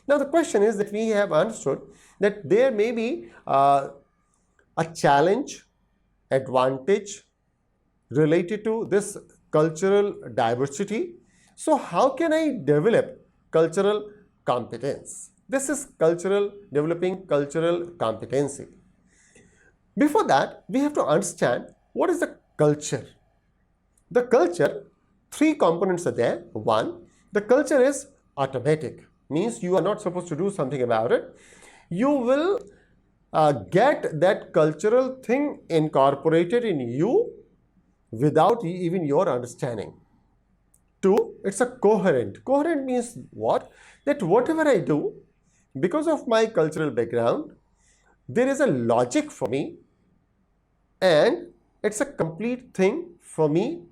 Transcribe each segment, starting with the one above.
Now the question is that we have understood that there may be a challenge, advantage related to this cultural diversity. So how can I develop cultural competence? This is developing cultural competency. Before that, we have to understand what is the culture. The culture, three components are there. One, the culture is automatic, means you are not supposed to do something about it. You will get that cultural thing incorporated in you without even your understanding. Two, it's a coherent. Coherent means what? That whatever I do, because of my cultural background, there is a logic for me and it's a complete thing for me,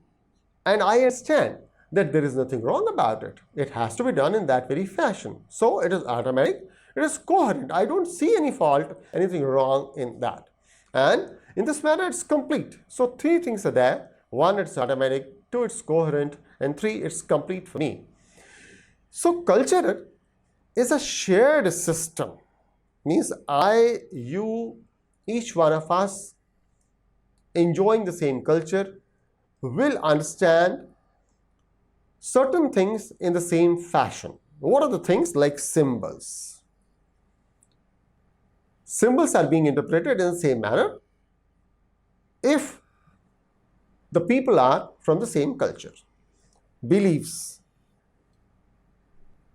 and I understand that there is nothing wrong about it. It has to be done in that very fashion. So it is automatic, it is coherent. I don't see any fault, anything wrong in that. And in this manner, it's complete. So three things are there. One, it's automatic. Two, it's coherent. And three, it's complete for me. So culture is a shared system. Means I, you, each one of us enjoying the same culture will understand certain things in the same fashion. What are the things? Like symbols. Symbols are being interpreted in the same manner if the people are from the same culture. Beliefs.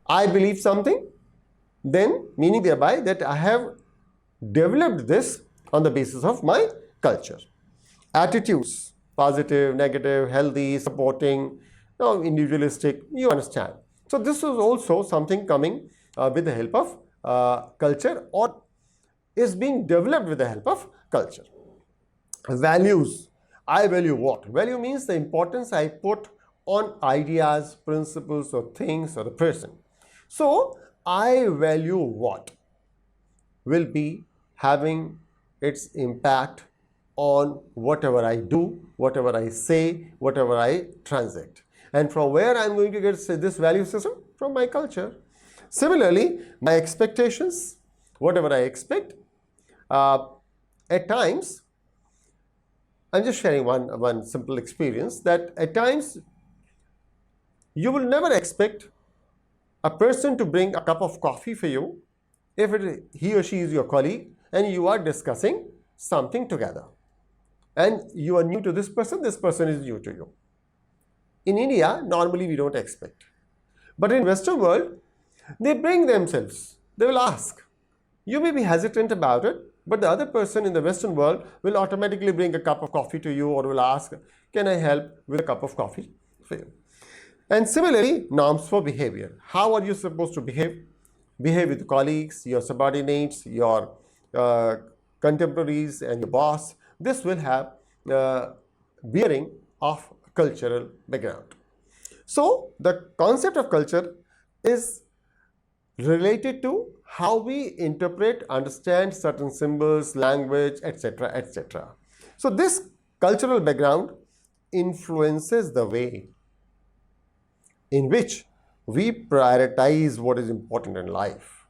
I believe something, then meaning thereby that I have developed this on the basis of my culture. Attitudes, positive, negative, healthy, supporting, individualistic, you understand. So this is also something coming with the help of culture, or is being developed with the help of culture. Values. I value what? Value means the importance I put on ideas, principles, or things, or the person. So I value what will be having its impact on whatever I do, whatever I say, whatever I transact. And from where I'm going to get this value system? From my culture. Similarly, my expectations, whatever I expect, at times, I'm just sharing one simple experience, that at times you will never expect a person to bring a cup of coffee for you if he or she is your colleague and you are discussing something together. And you are new to this person is new to you. In India, normally we don't expect. But in Western world, they bring themselves. They will ask. You may be hesitant about it, but the other person in the Western world will automatically bring a cup of coffee to you, or will ask, can I help with a cup of coffee for you? And similarly, norms for behavior. How are you supposed to behave? Behave with colleagues, your subordinates, your contemporaries, and your boss. This will have bearing of cultural background. So the concept of culture is related to how we interpret, understand certain symbols, language, etc., etc. So this cultural background influences the way in which we prioritize what is important in life.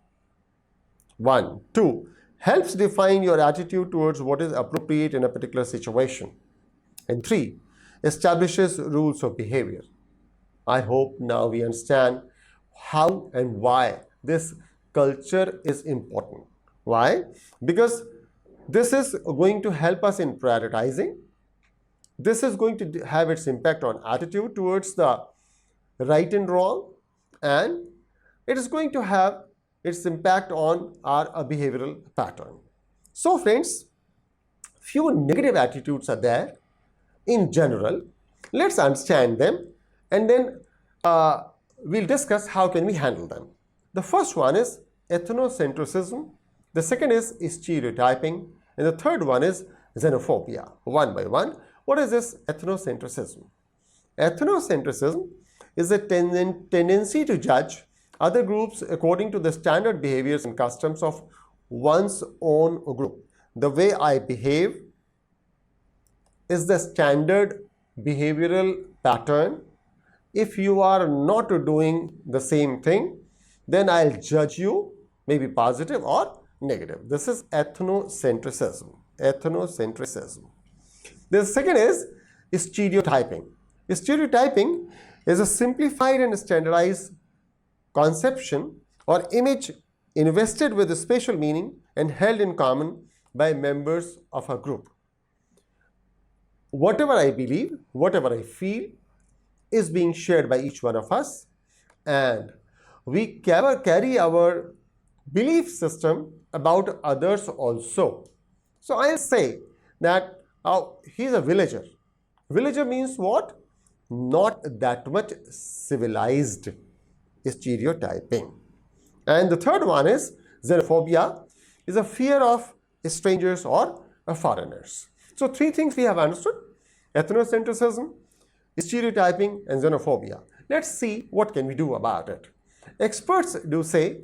1. 2. Helps define your attitude towards what is appropriate in a particular situation. And 3. Establishes rules of behavior. I hope now we understand how and why this culture is important. Why? Because this is going to help us in prioritizing. This is going to have its impact on attitude towards the right and wrong, and it is going to have its impact on our behavioral pattern. So friends, few negative attitudes are there in general. Let's understand them, and then we'll discuss how can we handle them. The first one is ethnocentrism, the second is stereotyping, and the third one is xenophobia. One by one, what is this ethnocentrism? Ethnocentrism is a tendency to judge other groups according to the standard behaviors and customs of one's own group. The way I behave is the standard behavioral pattern. If you are not doing the same thing, then I'll judge you, maybe positive or negative. This is ethnocentrism. Ethnocentrism. The second is stereotyping. Stereotyping is a simplified and standardized conception or image invested with a special meaning and held in common by members of a group. Whatever I believe, whatever I feel is being shared by each one of us, and we carry our belief system about others also. So I'll say that he's a villager. Villager means what? Not that much civilized. Stereotyping. And the third one is xenophobia, is a fear of strangers or foreigners. So three things we have understood: ethnocentrism, stereotyping, and xenophobia. Let's see what can we do about it. Experts do say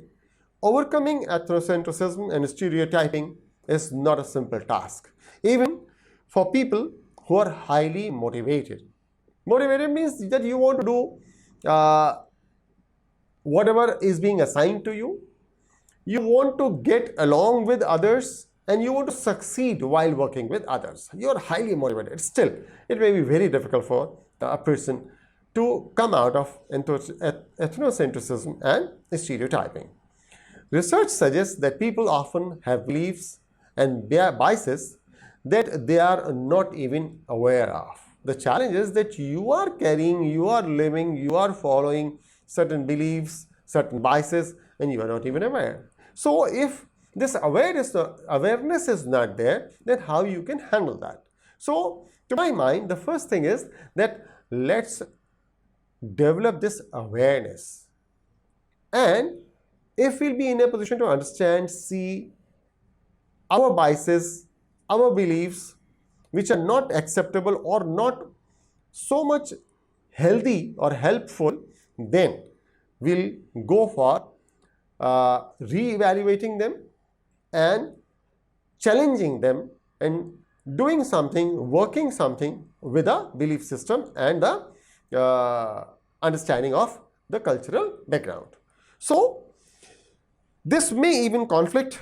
overcoming ethnocentrism and stereotyping is not a simple task, even for people who are highly motivated. Motivated means that you want to do whatever is being assigned to you. You want to get along with others and you want to succeed while working with others. You are highly motivated. Still, it may be very difficult for a person to come out of ethnocentrism and stereotyping. Research suggests that people often have beliefs and biases that they are not even aware of. The challenge is that you are carrying, you are living, you are following certain beliefs, certain biases, and you are not even aware. So if this awareness is not there, then how you can handle that? So to my mind, the first thing is that let's develop this awareness. And if we'll be in a position to understand, see our biases, our beliefs, which are not acceptable or not so much healthy or helpful, then we'll go for re-evaluating them and challenging them and doing something, working something with a belief system and the understanding of the cultural background. So this may even conflict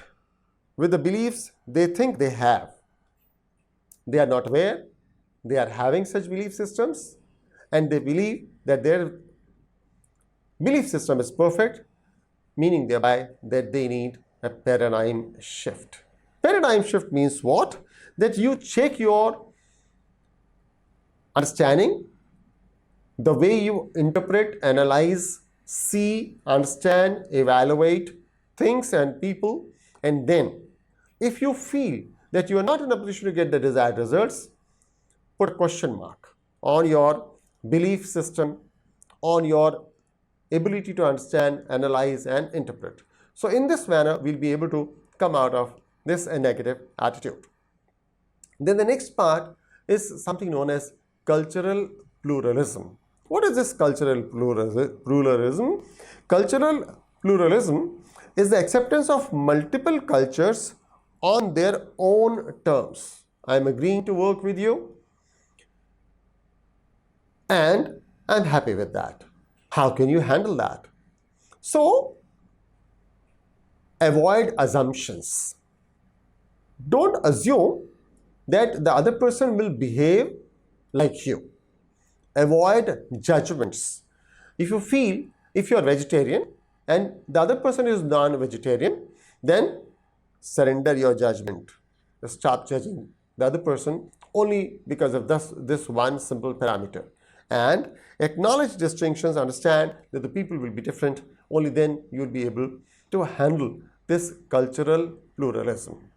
with the beliefs they think they have. They are not aware they are having such belief systems, and they believe that their belief system is perfect, meaning thereby that they need a paradigm shift. Paradigm shift means what? That you check your understanding, the way you interpret, analyze, see, understand, evaluate things and people, and then if you feel that you are not in a position to get the desired results, put a question mark on your belief system, on your ability to understand, analyze, and interpret. So in this manner, we'll be able to come out of this negative attitude. Then the next part is something known as cultural pluralism. What is this cultural pluralism? Cultural pluralism is the acceptance of multiple cultures on their own terms. I'm agreeing to work with you and I'm happy with that. How can you handle that? So, avoid assumptions. Don't assume that the other person will behave like you. Avoid judgments. If you feel, if you're vegetarian and the other person is non-vegetarian, then surrender your judgment. Stop judging the other person only because of this one simple parameter. And acknowledge distinctions, understand that the people will be different. Only then you'll be able to handle this cultural pluralism.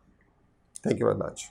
Thank you very much.